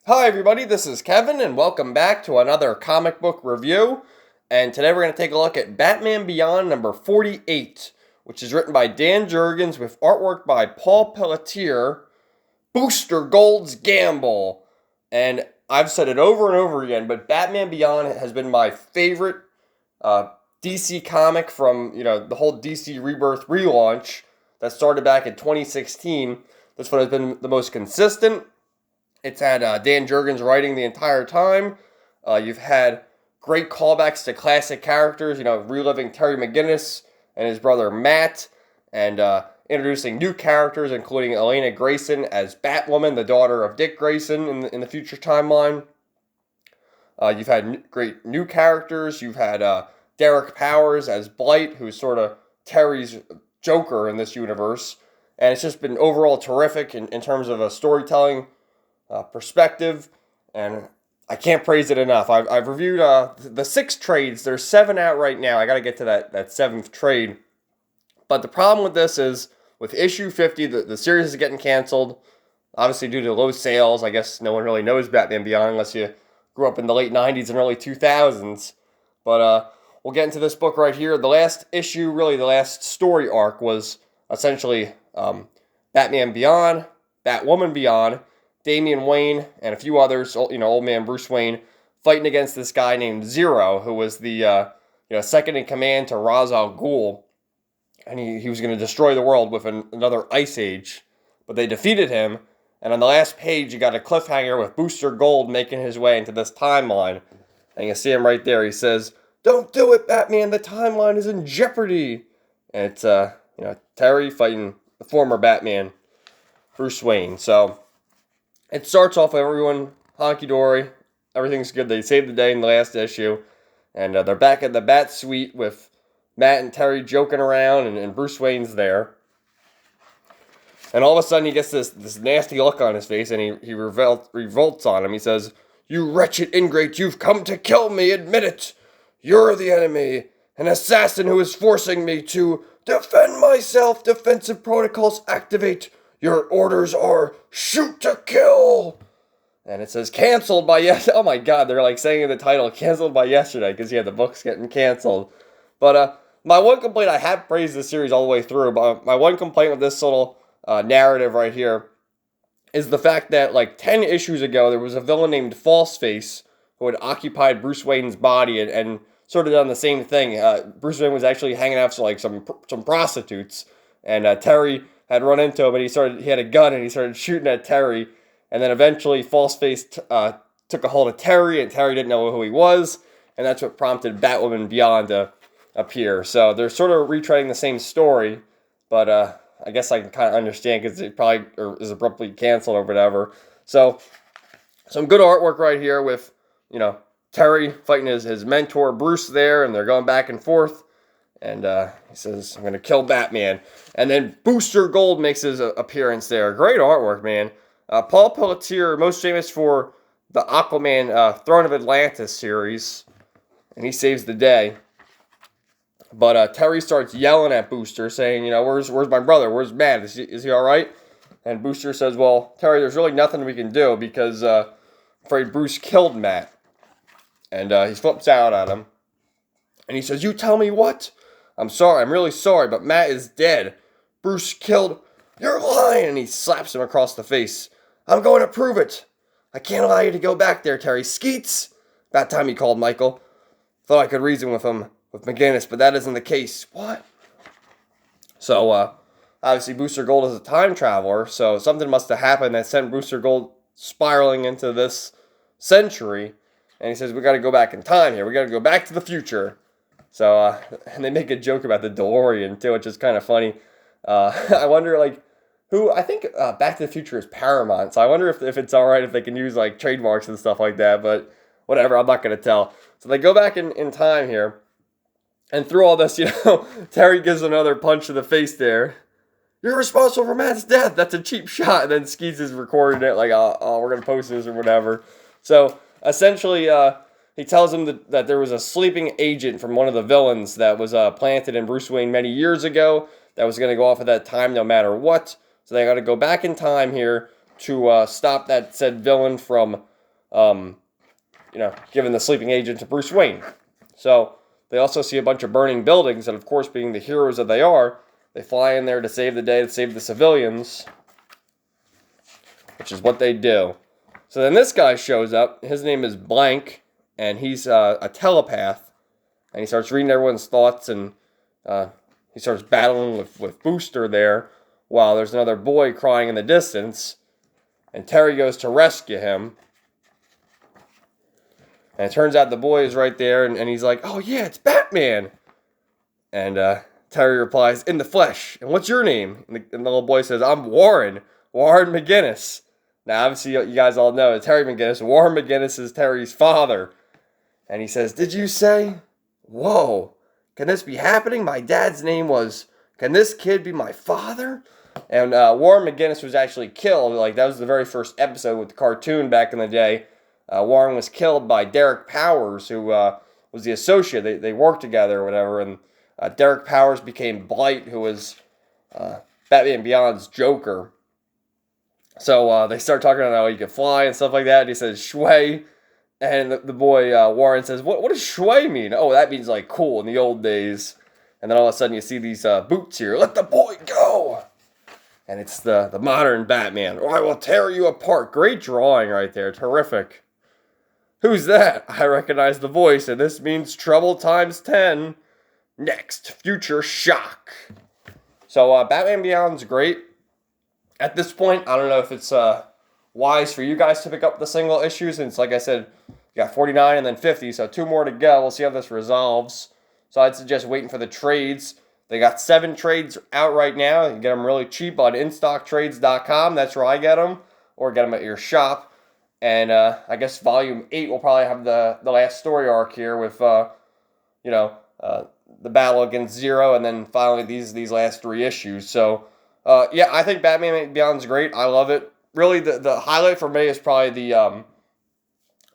Hi everybody, this is Kevin and welcome back to another comic book review. And today we're going to take a look at Batman Beyond number 48, which is written by Dan Jurgens with artwork by Paul Pelletier, Booster Gold's Gamble. And I've said it over and over again, but Batman Beyond has been my favorite DC comic from, the whole DC Rebirth relaunch that started back in 2016. This one has been the most consistent. It's had Dan Jurgens writing the entire time. You've had great callbacks to classic characters, reliving Terry McGinnis and his brother Matt, and introducing new characters, including Elainna Grayson as Batwoman, the daughter of Dick Grayson in the future timeline. You've had great new characters. You've had Derek Powers as Blight, who's sort of Terry's Joker in this universe. And it's just been overall terrific in terms of a storytelling perspective, and I can't praise it enough. I've reviewed the 6 trades. There's 7 out right now. I got to get to that 7th trade. But the problem with this is, with issue 50, the series is getting canceled, obviously due to low sales. I guess no one really knows Batman Beyond unless you grew up in the late 90s and early 2000s. But we'll get into this book right here. The last issue, really the last story arc, was essentially Batman Beyond, Batwoman Beyond, Damian Wayne, and a few others, old man Bruce Wayne, fighting against this guy named Zero, who was the second in command to Ra's al Ghul, and he was going to destroy the world with another ice age, but they defeated him. And on the last page, you got a cliffhanger with Booster Gold making his way into this timeline, and you see him right there. He says, "Don't do it, Batman. The timeline is in jeopardy." And it's Terry fighting the former Batman, Bruce Wayne. So it starts off with everyone honky-dory. Everything's good. They saved the day in the last issue. And they're back at the Bat Suite with Matt and Terry joking around, and Bruce Wayne's there. And all of a sudden he gets this nasty look on his face, and he revolts on him. He says, "You wretched ingrate, you've come to kill me. Admit it. You're the enemy. An assassin who is forcing me to defend myself. Defensive protocols activate. Your orders are shoot to kill." And it says canceled by oh my god, they're like saying in the title, canceled by yesterday, because the book's getting canceled. But my one complaint, I have praised this series all the way through, but my one complaint with this little narrative right here is the fact that like 10 issues ago, there was a villain named Falseface who had occupied Bruce Wayne's body and sort of done the same thing. Bruce Wayne was actually hanging out with some prostitutes, and Terry had run into him, and he had a gun, and he started shooting at Terry, and then eventually Falseface took a hold of Terry, and Terry didn't know who he was, and that's what prompted Batwoman Beyond to appear. So they're sort of retreading the same story, but I guess I can kind of understand, because it probably is abruptly canceled or whatever. So some good artwork right here with, Terry fighting his mentor Bruce there, and they're going back and forth. And he says, "I'm going to kill Batman." And then Booster Gold makes his appearance there. Great artwork, man. Paul Pelletier, most famous for the Aquaman Throne of Atlantis series. And he saves the day. But Terry starts yelling at Booster, saying, where's my brother? Where's Matt? Is he all right? And Booster says, "Well, Terry, there's really nothing we can do, because I'm afraid Bruce killed Matt." And he flips out at him. And he says, "You tell me what? I'm sorry, I'm really sorry, but Matt is dead. Bruce killed..." "You're lying!" And he slaps him across the face. "I'm going to prove it. I can't allow you to go back there, Terry. Skeets!" About time he called Michael. Thought I could reason with him, with McGinnis, but that isn't the case. What? So, obviously Booster Gold is a time traveler, so something must have happened that sent Booster Gold spiraling into this century. And he says, "We got to go back in time here. We got to go back to the future." So, and they make a joke about the DeLorean, too, which is kind of funny. I wonder, who, I think Back to the Future is Paramount, so I wonder if it's alright if they can use, trademarks and stuff like that, but whatever, I'm not going to tell. So they go back in time here, and through all this, Terry gives another punch to the face there. "You're responsible for Matt's death. That's a cheap shot." And then Skeets is recording it, oh, we're going to post this or whatever. So, essentially, he tells him that there was a sleeping agent from one of the villains that was planted in Bruce Wayne many years ago that was going to go off at that time no matter what. So they got to go back in time here to stop that said villain from giving the sleeping agent to Bruce Wayne. So they also see a bunch of burning buildings, and of course, being the heroes that they are, they fly in there to save the day, to save the civilians, which is what they do. So then this guy shows up. His name is Blanque, and he's a telepath, and he starts reading everyone's thoughts, and he starts battling with Booster there, while there's another boy crying in the distance, and Terry goes to rescue him. And it turns out the boy is right there, and he's like, "Oh yeah, it's Batman!" And Terry replies, "In the flesh. And what's your name?" And the little boy says, "I'm Warren McGinnis." Now, obviously, you guys all know Terry McGinnis. Warren McGinnis is Terry's father. And he says, "Did you say? Whoa, can this be happening? My dad's name was, can this kid be my father?" And Warren McGinnis was actually killed. Like, that was the very first episode with the cartoon back in the day. Warren was killed by Derek Powers, who was the associate. They worked together or whatever. And Derek Powers became Blight, who was Batman Beyond's Joker. So they start talking about how he could fly and stuff like that. And he says, "Shui." And the boy, Warren, says, what does Shui mean? "Oh, that means, like, cool in the old days." And then all of a sudden you see these boots here. "Let the boy go!" And it's the modern Batman. "Or I will tear you apart." Great drawing right there. Terrific. "Who's that?" "I recognize the voice, and this means trouble times 10. Next, future shock." So Batman Beyond's great. At this point, I don't know if it's wise for you guys to pick up the single issues, since, like I said, you got 49 and then 50, so 2 more to go. We'll see how this resolves. So I'd suggest waiting for the trades. They got 7 trades out right now. You can get them really cheap on InStockTrades.com. That's where I get them, or get them at your shop. And I guess Volume 8 will probably have the last story arc here with, the battle against Zero, and then finally these last 3 issues. So, yeah, I think Batman Beyond's great. I love it. Really, the highlight for me is probably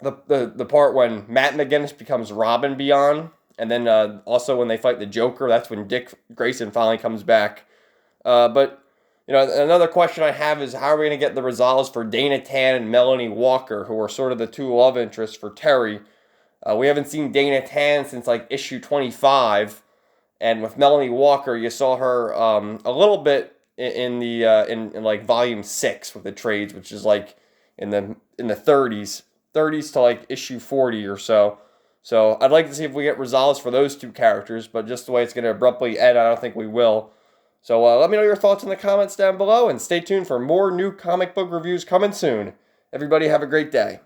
the part when Matt McGinnis becomes Robin Beyond, and then also when they fight the Joker. That's when Grayson finally comes back. But another question I have is, how are we going to get the resolves for Dana Tan and Melanie Walker, who are sort of the 2 love interests for Terry? We haven't seen Dana Tan since like issue 25, and with Melanie Walker, you saw her a little bit in like volume 6 with the trades, which is like in the 30s to like issue 40 or so. So I'd like to see if we get resolves for those 2 characters, but just the way it's going to abruptly end, I don't think we will. So let me know your thoughts in the comments down below, and stay tuned for more new comic book reviews coming soon. Everybody have a great day.